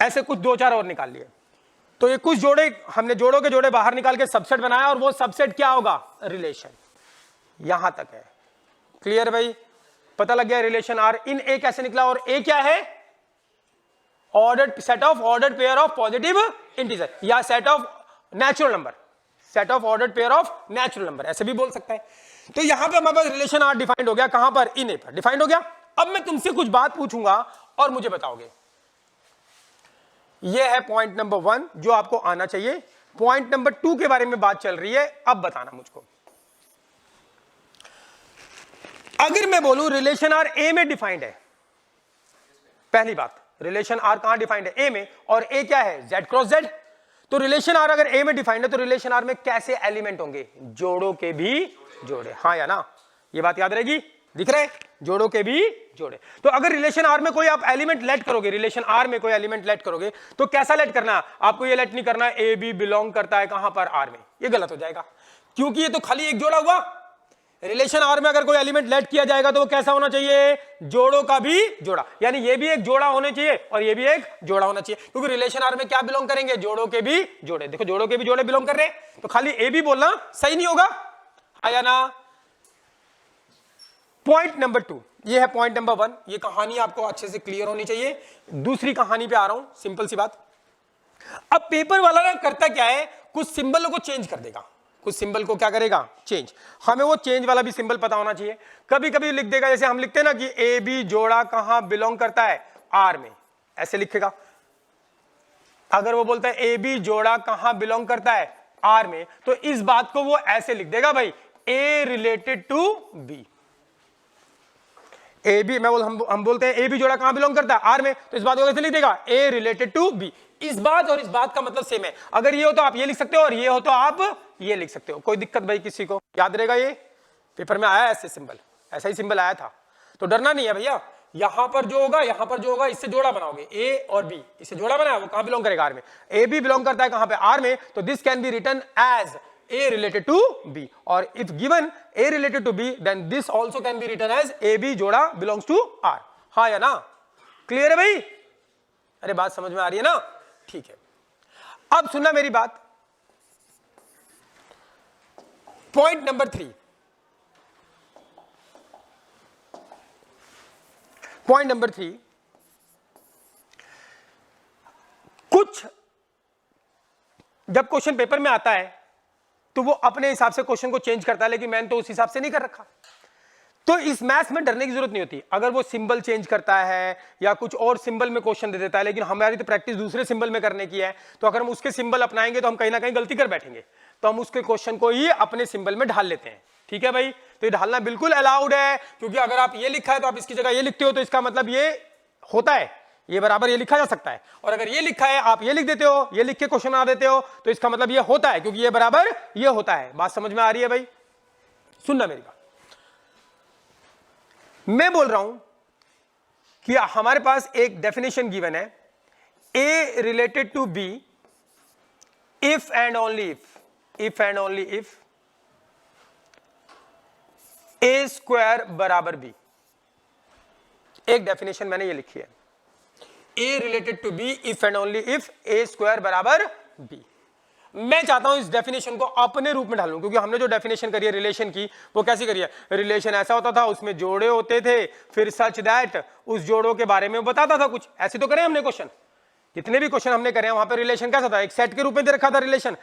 ऐसे कुछ 2 4 और निकाल लिए। तो ये कुछ जोड़े हमने जोड़ों के जोड़े बाहर निकाल के सबसेट बनाया, और वो सबसेट क्या होगा? रिलेशन। यहां तक है क्लियर भाई? पता लग गया रिलेशन आर इन ए कैसे निकला? और ए क्या है? Ordered set of ordered pair of positive integer, या set of natural number, set of ordered pair of natural number, ऐसे भी बोल सकते हैं। तो यहां पे हमारे पास रिलेशन आर डिफाइंड हो गया कहां पर? इन ए पर डिफाइंड हो गया। अब मैं तुमसे कुछ बात पूछूंगा और मुझे बताओगे। यह है पॉइंट नंबर 1 जो आपको आना चाहिए। पॉइंट नंबर 2 के बारे में बात चल रही है, अब बताना मुझको। अगर मैं बोलूं रिलेशन आर ए में डिफाइंड है, पहली बात रिलेशन आर कहां डिफाइंड है? ए में। और ए क्या है? Z cross Z. तो रिलेशन आर अगर ए में डिफाइंड है तो रिलेशन आर में कैसे एलिमेंट होंगे? जोड़ों के भी जोड़े, हाँ या ना? ये बात याद रहेगी? दिख रहा है? जोड़ों के भी जोड़े। तो अगर रिलेशन आर में कोई आप एलिमेंट लेट करोगे, रिलेशन आर में कोई एलिमेंट लेट करोगे, तो कैसा लेट करना है आपको? ये लेट नहीं करना है ए बी बिलोंग करता है कहां पर? आर में। ये गलत हो जाएगा, क्योंकि ये तो खाली एक जोड़ा हुआ। रिलेशन आर में अगर कोई एलिमेंट लेट किया जाएगा तो वो कैसा होना चाहिए? जोड़ों का भी जोड़ा, यानी ये भी एक जोड़ा होना चाहिए और ये भी एक जोड़ा होना चाहिए, क्योंकि रिलेशन आर में क्या बिलोंग करेंगे? जोड़ों के भी जोड़े। देखो जोड़ों के भी जोड़े बिलोंग कर रहे हैं, तो खाली ए बी बोलना सही नहीं होगा, आया ना? पॉइंट नंबर 2, ये है पॉइंट नंबर 1। ये कहानी आपको अच्छे से क्लियर होनी चाहिए। दूसरी कहानी पे आ रहा हूं, सिंपल सी बात। अब पेपर वाला ना करता क्या है? कुछ सिंबल को चेंज कर देगा, कुछ सिंबल को क्या करेगा? चेंज। हमें वो चेंज वाला भी सिंबल पता होना चाहिए। कभी कभी लिख देगा, जैसे हम लिखते हैं ना कि ए बी जोड़ा कहां बिलोंग करता है? आर में, ऐसे लिखेगा। अगर वो बोलता है ए बी जोड़ा कहां बिलोंग करता है? आर में, तो इस बात को वो ऐसे लिख देगा भाई, A related to B. A B हम बोलते हैं ए बी जोड़ा कहां बिलोंग करता है? आर में, तो इस बात को कैसे लिख देगा? ए रिलेटेड टू बी। इस बात और इस बात का मतलब सेम है। अगर ये हो तो आप ये लिख सकते हो और ये हो तो आप ये लिख सकते हो। कोई दिक्कत भाई किसी को? याद रहेगा? ये पेपर में आया ऐसे सिंबल, ऐसा ही सिंबल आया था, तो डरना नहीं है भैया। यहां पर जो होगा, यहां पर जो होगा, इससे जोड़ा बनाओगे ए और बी, इससे जोड़ा बनाया, वो कहां बिलोंग करेगा? आर में। ए बी बिलोंग करता है कहां पे? आर में, तो this can be written as A related to B, or if given A related to B, then this also can be written as AB जोड़ा belongs to R। हाँ या ना? क्लियर है भाई? अरे बात समझ में आ रही है ना? ठीक है, अब सुनना मेरी बात। पॉइंट नंबर 3, पॉइंट नंबर 3, कुछ जब क्वेश्चन पेपर में आता है तो वो अपने हिसाब से क्वेश्चन को चेंज करता है, लेकिन मैंने तो उस हिसाब से नहीं कर रखा। तो इस मैथ्स में डरने की जरूरत नहीं होती। अगर वो सिंबल चेंज करता है या कुछ और सिंबल में क्वेश्चन दे देता है, लेकिन हमारी तो प्रैक्टिस दूसरे सिंबल में करने की है, तो अगर हम उसके सिंबल अपनाएंगे तो हम कहीं ना कहीं गलती कर बैठेंगे, तो हम उसके क्वेश्चन को ही अपने सिंबल में ढाल लेते हैं। ठीक है भाई? तो ये ढालना बिल्कुल अलाउड है, क्योंकि अगर आप ये लिखा है तो आप इसकी जगह ये लिखते हो, तो इसका मतलब ये होता है, ये बराबर ये लिखा जा सकता है, और अगर ये लिखा है आप ये लिख देते हो, ये लिख के क्वेश्चन बना देते हो, तो इसका मतलब ये होता है, क्योंकि ये बराबर ये होता है। बात समझ में आ रही है भाई? सुनना मेरी बात, मैं बोल रहा हूं कि हमारे पास एक डेफिनेशन गिवन है, A related to B if and only if A square बराबर बी। एक डेफिनेशन मैंने ये लिखी है, A related to B if and only if A square बराबर बी। मैं चाहता हूं इस डेफिनेशन को अपने रूप में ढालूं, क्योंकि हमने जो डेफिनेशन करी है रिलेशन की, वो कैसी करी है? रिलेशन ऐसा होता था, उसमें जोड़े होते थे, फिर सच दैट उस जोड़ों के बारे में बताता था कुछ। ऐसे तो करे हमने क्वेश्चन, जितने भी क्वेश्चन हमने करे हैं वहां पे रिलेशन कैसा था? एक सेट के रूप में दे रखा था, रिलेशन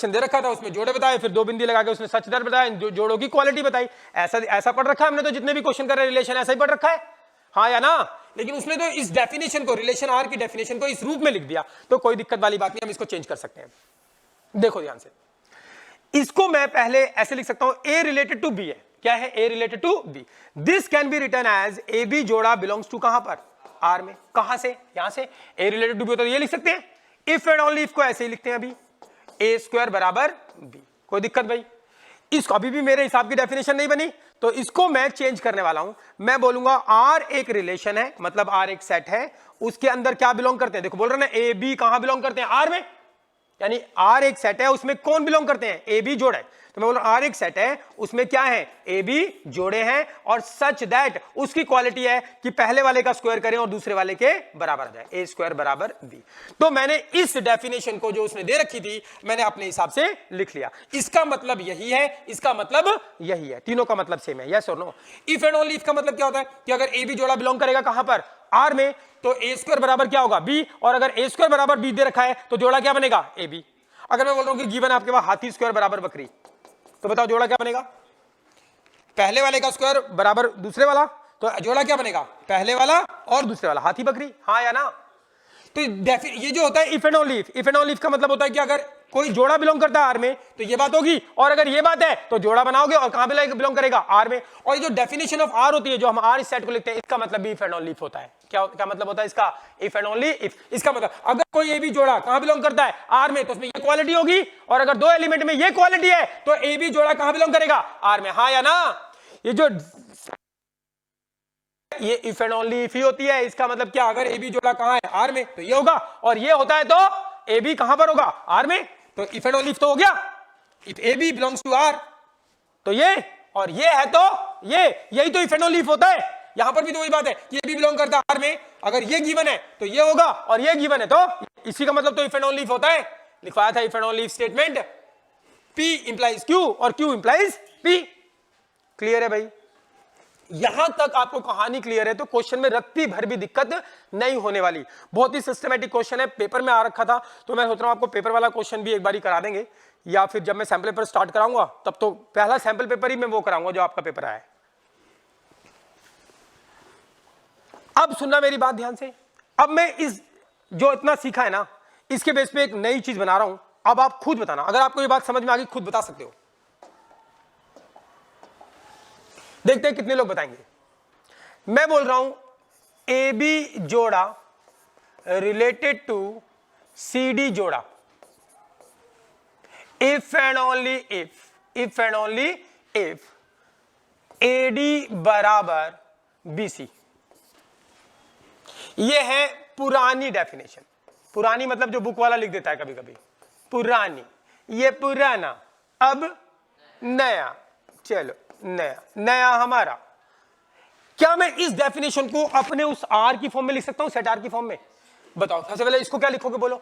दे रखा था, उसमें जोड़े बताए, फिर दो बिंदी लगा के उसने सच दैट बताया, जोड़ों की क्वालिटी बताई। ऐसा पढ़ रखा है हमने तो, जितने भी क्वेश्चन कर रहे हैं रिलेशन ऐसा ही पढ़ रखा है, हाँ या ना? लेकिन उसने तो इस डेफिनेशन को, रिलेशन आर की डेफिनेशन को इस रूप में लिख दिया, तो कोई दिक्कत वाली बात नहीं, हम इसको चेंज कर सकते हैं। देखो ध्यान से, इसको मैं पहले ऐसे लिख सकता हूं, ए रिलेटेड टू बी है। क्या है? A related to B. This can be written as A B जोड़ा बिलोंग्स टू कहां पर? आर में। कहां से? यहां से। ए रिलेटेड टू बी होता है, ये लिख सकते हैं। इफ एंड ओनली इफ को ऐसे ही लिखते हैं अभी, ए स्क्वायर बराबर बी। कोई दिक्कत भाई? इसको अभी भी मेरे हिसाब की डेफिनेशन नहीं बनी, तो इसको मैं चेंज करने वाला हूं। मैं बोलूंगा आर एक रिलेशन है, मतलब आर एक सेट है, उसके अंदर क्या बिलोंग करते हैं? देखो बोल रहे ना, ए बी कहां बिलोंग करते हैं? आर में। यानी आर एक सेट है, उसमें कौन बिलोंग करते हैं? ए बी जोड़े। तो मैं बोल रहा हूं आर एक सेट है, उसमें क्या है? ए बी जोड़े हैं, और सच दैट उसकी क्वालिटी है कि पहले वाले का स्क्वायर करें और दूसरे वाले के बराबर आ जाए, ए स्क्वायर बराबर बी। तो मैंने इस डेफिनेशन को जो उसने दे रखी थी, मैंने अपने हिसाब से लिख लिया। इसका मतलब यही है, इसका मतलब यही है, तीनों का मतलब सेम है, यस और no. If and only if का मतलब क्या होता है? कि अगर ए बी जोड़ा बिलोंग करेगा कहां पर? आर में, तो ए स्क्वायर बराबर क्या होगा? बी। और अगर ए स्क्वायर बराबर बी दे रखा है, तो जोड़ा क्या बनेगा? A B. अगर मैं बोल रहा हूं कि गिवन आपके पास हाथी स्क्वायर बराबर बकरी, तो बताओ जोड़ा क्या बनेगा? पहले वाले का स्क्वायर बराबर दूसरे वाला, तो जोड़ा क्या बनेगा? पहले वाला और दूसरे वाला, हाथी बकरी, हाँ या ना? तो ये जो होता है इफ एंड ओनली इफ का मतलब होता है कि अगर कोई जोड़ा बिलोंग करता है आर में, तो ये बात होगी, और अगर ये बात है तो जोड़ा बनाओगे, और कहां बिलोंग करेगा? आर में। और ये जो डेफिनेशन ऑफ आर होती है, जो हम आर इस सेट को लिखते हैं, इसका मतलब भी इफ एंड ओनली इफ होता है। क्या मतलब होता है इसका? If and only if. इसका मतलब अगर कोई ए बी जोड़ा कहां बिलोंग करता है? आर में, तो उसमें ये क्वालिटी होगी, और अगर दो एलिमेंट में ये क्वालिटी है, तो ए बी जोड़ा कहां बिलोंग करेगा? आर में, हाँ या ना? ये जो ये if and only if he होती है। इसका मतलब क्या? अगर ए बी जोड़ा कहां है? आर में, तो ये होगा, और ये होता है तो ए बी कहां पर होगा? आर में। तो इफ एंड ओनली इफ तो हो गया, if A B belongs to R, तो ये और ये है, तो ये, यही तो इफ एंड ओनली इफ होता है। यहां पर भी तो वही बात है कि ए बी बिलोंग करता है आर में, अगर ये गिवन है तो ये होगा, और ये गिवन है तो इसी का मतलब तो इफ एंड ओनली इफ होता है। लिखवाया था if and only if statement, P implies Q और Q इंप्लाइज P। क्लियर है भाई? यहां तक आपको कहानी क्लियर है, तो क्वेश्चन में रत्ती भर भी दिक्कत नहीं होने वाली। बहुत ही सिस्टमैटिक क्वेश्चन है, पेपर में आ रखा था, तो मैं सोच रहा हूं आपको पेपर वाला क्वेश्चन भी एक बारी करा देंगे, या फिर जब मैं सैंपल पेपर स्टार्ट कराऊंगा तब तो पहला सैंपल पेपर ही मैं वो कराऊंगा जो आपका पेपर आया है। अब सुनना मेरी बात ध्यान से। अब मैं इस जो इतना सीखा है ना, इसके बेस पे एक नई चीज बना रहा हूं। अब आप खुद बताना, अगर आपको ये बात समझ में आ गई, खुद बता सकते हो। देखते हैं कितने लोग बताएंगे। मैं बोल रहा हूं ए बी जोड़ा रिलेटेड टू सी डी जोड़ा, if and only if A D बराबर बी सी। ये है पुरानी डेफिनेशन। पुरानी मतलब जो बुक वाला लिख देता है कभी कभी, पुरानी, ये पुराना, अब नया, चलो नया हमारा। क्या मैं इस डेफिनेशन को अपने उस आर की फॉर्म में लिख सकता हूं, सेट आर की फॉर्म में? बताओ। सबसे पहले इसको क्या लिखोगे, बोलो।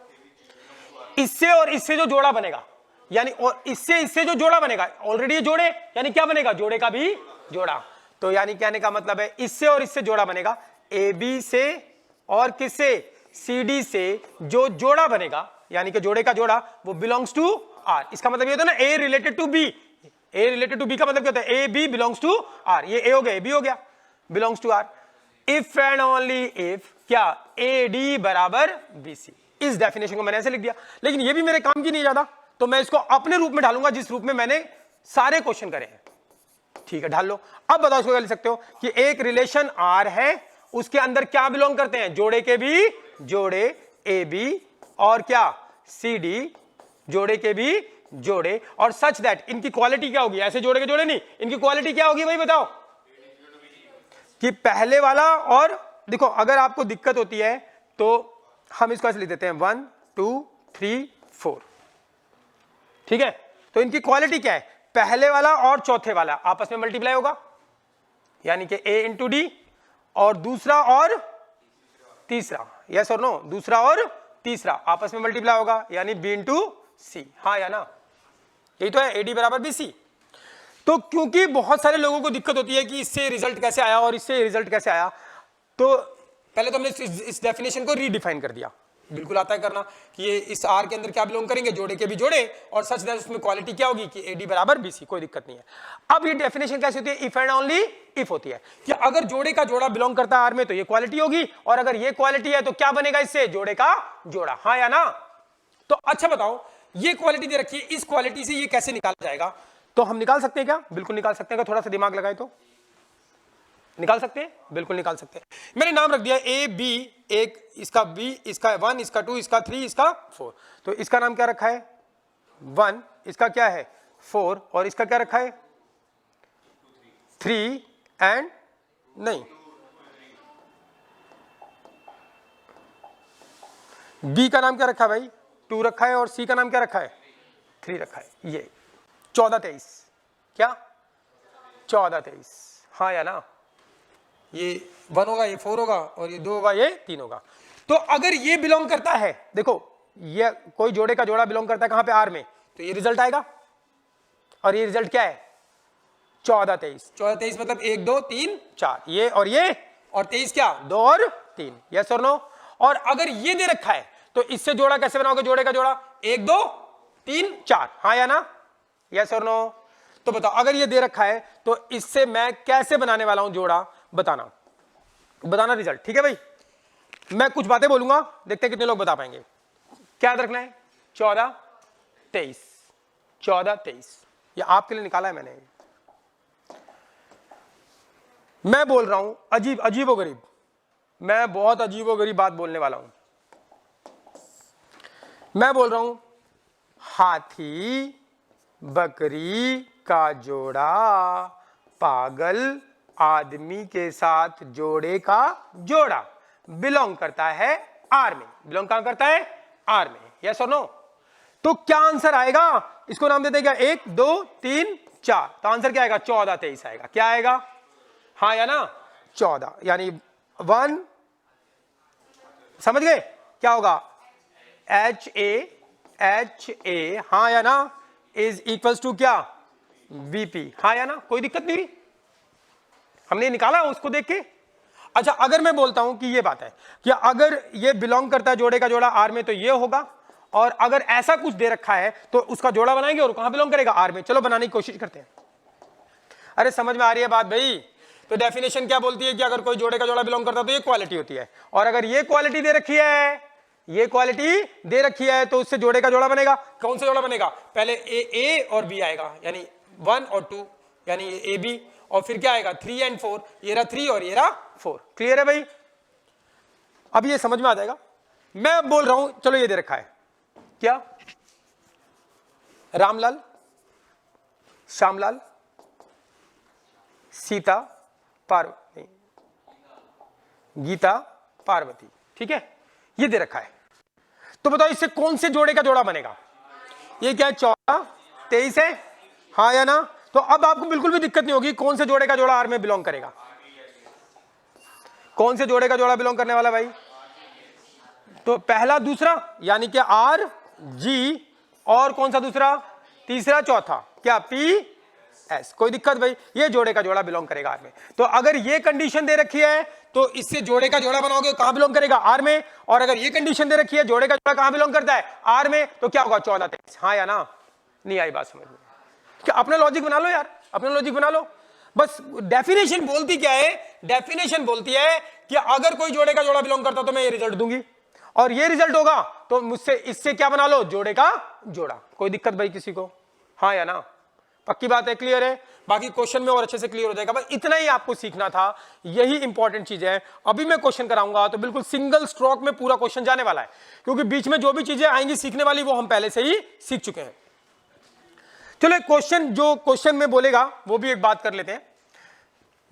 इससे और इससे जो जोड़ा बनेगा, यानी और इससे जो जोड़ा बनेगा, ऑलरेडी ये जोड़े, यानी क्या बनेगा? जोड़े का भी जोड़ा। तो यानी कहने का मतलब है इससे और इससे जोड़ा बनेगा, ए बी से और किससे? सी डी से जो जोड़ा बनेगा, यानी कि जोड़े का जोड़ा, वो बिलोंग्स टू आर। इसका मतलब ये होता है ना, A related to B. A related to B का मतलब क्या होता है? A B belongs to R. ये ए हो गया, ए बी हो गया, belongs to R. If and only if क्या? ए डी बराबर बी सी। इस डेफिनेशन को मैंने ऐसे लिख दिया, लेकिन ये भी मेरे काम की नहीं ज्यादा, तो मैं इसको अपने रूप में ढालूंगा, जिस रूप में मैंने सारे क्वेश्चन करे हैं। ठीक है, ढाल लो। अब बताओ इसको क्या लिख सकते हो कि एक रिलेशन आर है उसके अंदर क्या बिलोंग करते हैं, जोड़े के भी जोड़े ए बी और क्या सी डी जोड़े के भी जोड़े, और सच दैट इनकी क्वालिटी क्या होगी, ऐसे जोड़े के जोड़े नहीं, इनकी क्वालिटी क्या होगी भाई बताओ, कि पहले वाला, और देखो अगर आपको दिक्कत होती है तो हम इसको ऐसे लिख देते हैं 1 2 3 4, ठीक है। तो इनकी क्वालिटी क्या है, पहले वाला और चौथे वाला आपस में मल्टीप्लाई होगा, यानी कि a इंटू डी, और दूसरा और तीसरा, यस और नो, दूसरा और तीसरा आपस में मल्टीप्लाई होगा, यानी b इंटू सी, हाँ या ना, यही तो है, AD बराबर BC। तो क्योंकि बहुत सारे लोगों को दिक्कत होती है कि इससे रिजल्ट कैसे आया और इससे रिजल्ट कैसे आया, तो पहले तो हमने इस डेफिनेशन को रीडिफाइन कर दिया, बिल्कुल आता है करना, कि ये इस आर के अंदर क्या बिलोंग करेंगे, जोड़े के भी जोड़े, और सच दैट उसमें क्वालिटी क्या होगी कि AD बराबर BC, कोई दिक्कत नहीं है। अब ये डेफिनेशन कैसे होती है, इफ एंड ओनली इफ होती है, कि अगर जोड़े का जोड़ा बिलोंग करता है आर में तो ये क्वालिटी होगी, और अगर ये क्वालिटी है तो क्या बनेगा इससे, जोड़े का जोड़ा, हाँ या ना। तो अच्छा बताओ, ये क्वालिटी दे रखी है, इस क्वालिटी से ये कैसे निकाला जाएगा, तो हम निकाल सकते हैं क्या, बिल्कुल निकाल सकते हैं, थोड़ा सा दिमाग लगाए तो निकाल सकते हैं, बिल्कुल निकाल सकते हैं। मैंने नाम रख दिया ए बी, एक इसका बी, इसका 1, इसका 2, इसका 3, इसका 4, तो इसका नाम क्या रखा है 1, इसका क्या है 4, और इसका क्या रखा है 3 एंड नहीं, बी का नाम क्या रखा है भाई 2 रखा है, और सी का नाम क्या रखा है 3 रखा है, ये 14 23, क्या 14 23, हाँ या ना, ये 1 होगा, ये 4 होगा, और ये 2 होगा, ये 3 होगा। तो अगर ये बिलोंग करता है, देखो ये कोई जोड़े का जोड़ा बिलोंग करता है कहां पे, आर में, तो ये रिजल्ट आएगा, और ये रिजल्ट क्या है 14 23, 14 23 मतलब 1 2 3 4, ये, और 23 क्या 2 और 3, यस और नो। और अगर ये दे रखा है तो इससे जोड़ा कैसे बनाओगे, जोड़े का जोड़ा 1 2 3 4, हाँ या ना, यस और नो। तो बताओ अगर ये दे रखा है तो इससे मैं कैसे बनाने वाला हूं जोड़ा, बताना रिजल्ट, ठीक है भाई। मैं कुछ बातें बोलूंगा, देखते हैं कितने लोग बता पाएंगे। क्या याद रखना है 14 23, 14 23, ये आपके लिए निकाला है मैंने। मैं बोल रहा हूं अजीब व गरीब, मैं बहुत अजीब व गरीब बात बोलने वाला हूं। मैं बोल रहा हूं हाथी बकरी का जोड़ा पागल आदमी के साथ जोड़े का जोड़ा बिलोंग करता है आर में, बिलोंग कहां करता है आर में, यस और नो। तो क्या आंसर आएगा, इसको नाम दे देगा 1 2 3 4, तो आंसर क्या आएगा 14 23 आएगा, क्या आएगा, हाँ या ना 14, यानी 1, समझ गए क्या होगा HA, हाँ या ना, इज इक्वल्स टू क्या VP, हाँ या ना, कोई दिक्कत नहीं, हमने निकाला उसको देख के। अच्छा अगर मैं बोलता हूं कि ये बात है कि अगर ये बिलोंग करता है जोड़े का जोड़ा आर में तो ये होगा, और अगर ऐसा कुछ दे रखा है तो उसका जोड़ा बनाएंगे, और कहां बिलोंग करेगा आर में, चलो बनाने की कोशिश करते हैं। अरे समझ में आ रही है बात भाई। तो डेफिनेशन क्या बोलती है कि अगर कोई जोड़े का जोड़ा बिलोंग करता है तो ये क्वालिटी होती है, और अगर ये क्वालिटी दे रखी है, ये क्वालिटी दे रखी है तो उससे जोड़े का जोड़ा बनेगा। कौन सा जोड़ा बनेगा, पहले ए और बी आएगा, यानी 1 और 2, यानी ए बी, और फिर क्या आएगा 3 एंड 4, ये रहा 3 और ये रहा 4, क्लियर है भाई। अब ये समझ में आ जाएगा। मैं बोल रहा हूं चलो ये दे रखा है क्या, रामलाल श्यामलाल सीता पार्वती, गीता पार्वती, ठीक है, ये दे रखा है। तो बताओ इससे कौन से जोड़े का जोड़ा बनेगा, ये क्या 14 23 है, हाँ या ना। तो अब आपको बिल्कुल भी दिक्कत नहीं होगी कौन से जोड़े का जोड़ा आर में बिलोंग करेगा, कौन से जोड़े का जोड़ा बिलोंग करने वाला भाई, तो पहला दूसरा यानी कि आर जी, और कौन सा दूसरा तीसरा चौथा क्या पी एस, कोई दिक्कत भाई, ये जोड़े का जोड़ा बिलोंग करेगा आर में। तो अगर ये कंडीशन दे रखी है तो इससे जोड़े का जोड़ा बनाओगे कहां बिलोंग करेगा आर में, और अगर ये कंडीशन दे रखी है जोड़े का जोड़ा कहां बिलोंग करता है आर में, तो क्या होगा 14 23, हाँ या ना। नहीं आई बात समझ में, क्या अपना लॉजिक बना लो यार, अपना लॉजिक बना लो। बस डेफिनेशन बोलती क्या है, डेफिनेशन बोलती है कि अगर कोई जोड़े का जोड़ा बिलोंग करता तो मैं ये रिजल्ट दूंगी, और ये रिजल्ट होगा तो मुझसे इससे क्या बना लो जोड़े का जोड़ा, कोई दिक्कत भाई किसी को, हाँ या ना, पक्की बात है, क्लियर है। बाकी क्वेश्चन में और अच्छे से क्लियर हो जाएगा। बस इतना ही आपको सीखना था, यही इंपॉर्टेंट चीज है। अभी मैं क्वेश्चन कराऊंगा तो बिल्कुल सिंगल स्ट्रोक में पूरा क्वेश्चन जाने वाला है, क्योंकि बीच में जो भी चीजें आएंगी सीखने वाली वो हम पहले से ही सीख चुके हैं। चलो क्वेश्चन जो क्वेश्चन में बोलेगा वो भी एक बात कर लेते हैं।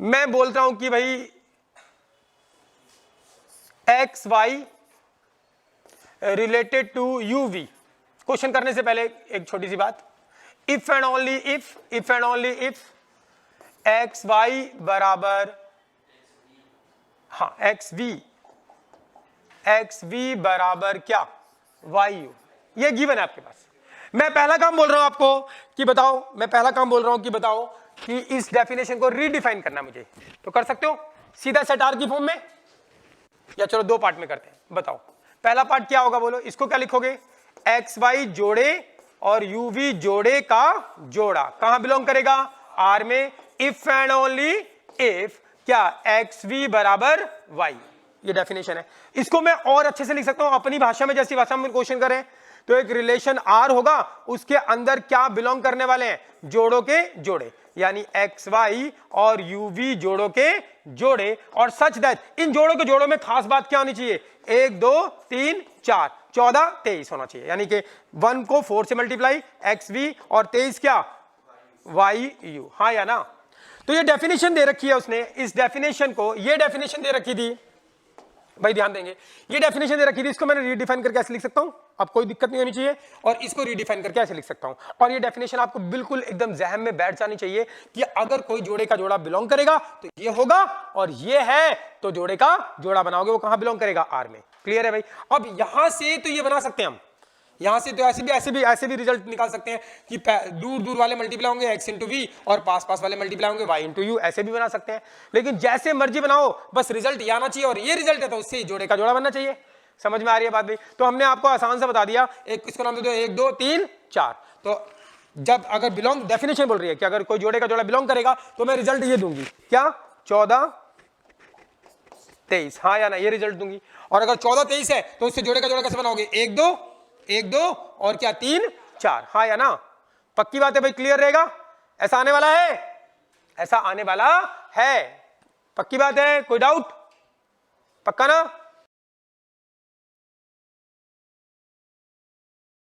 मैं बोलता हूं कि भाई X Y related to U V. Question करने से पहले एक छोटी सी बात, if and only if X Y बराबर एक्स वी बराबर क्या वाई यू, ये गिवन है आपके पास। मैं पहला काम बोल रहा हूं आपको कि बताओ कि इस डेफिनेशन को रीडिफाइन करना मुझे, तो कर सकते हो सीधा सेट आर की फॉर्म में, या चलो दो पार्ट में करते हैं। बताओ पहला पार्ट क्या होगा, बोलो इसको क्या लिखोगे, एक्स वाई जोड़े और यू वी जोड़े का जोड़ा कहां बिलोंग करेगा, आर में। इफ एंड ओनली इफ क्या एक्स वी बराबर वाई, ये डेफिनेशन है। इसको मैं और अच्छे से लिख सकता हूं अपनी भाषा में, जैसी भाषा में क्वेश्चन करें तो एक रिलेशन आर होगा, उसके अंदर क्या बिलोंग करने वाले हैं, जोड़ों के जोड़े, यानी एक्स वाई और यू वी जोड़ों के जोड़े। और सच दैट इन जोड़ों के जोड़ों में खास बात क्या होनी चाहिए, 1 2 3 4 14 23 होना चाहिए, यानी कि 1 को 4 से मल्टीप्लाई एक्स वी और 23 क्या वाई यू, हाँ या ना। तो ये डेफिनेशन दे रखी है उसने, इस डेफिनेशन को, ये डेफिनेशन दे रखी थी भाई, ध्यान देंगे, ये डेफिनेशन दे रखी थी, इसको मैंने रीडिफाइन करके ऐसे लिख सकता हूं, अब कोई दिक्कत नहीं होनी चाहिए। और इसको रीडिफाइन करके ऐसे लिख सकता हूं, और ये डेफिनेशन आपको बिल्कुल एकदम जहन में बैठ जानी चाहिए कि अगर कोई जोड़े का जोड़ा बिलोंग करेगा तो ये होगा, और ये है तो जोड़े का जोड़ा बनाओगे वो कहां बिलोंग करेगा, आर में। क्लियर है भाई। अब यहां से तो ये बना सकते हैं हम, यहां से तो ऐसे भी रिजल्ट निकाल सकते हैं कि दूर दूर वाले मल्टीप्लाई होंगे एक्स इंटू वी, और पास पास वाले मल्टीप्लाई होंगे वाई इंटू यू, ऐसे भी बना सकते हैं। लेकिन जैसे मर्जी बनाओ, बस रिजल्ट ये आना चाहिए, और ये रिजल्ट है तो उससे जोड़े का जोड़ा बनना चाहिए। समझ में आ रही है बात भाई। तो हमने आपको आसान से बता दिया, एक इसको नाम दे दो 1 2 3 4। तो जब अगर बिलोंग, डेफिनेशन बोल रही है कि अगर कोई जोड़े का जोड़ा बिलोंग करेगा तो मैं रिजल्ट ये दूंगी, क्या 14 23, हाँ या ना, ये रिजल्ट दूंगी। और अगर 14 23 है तो उससे जोड़े का जोड़ा कैसे बनाओगे, 1 2 और क्या 3 4, हाँ या ना। पक्की बात है भाई, क्लियर रहेगा। ऐसा आने वाला है, ऐसा आने वाला है, पक्की बात है, कोई डाउट, पक्का ना।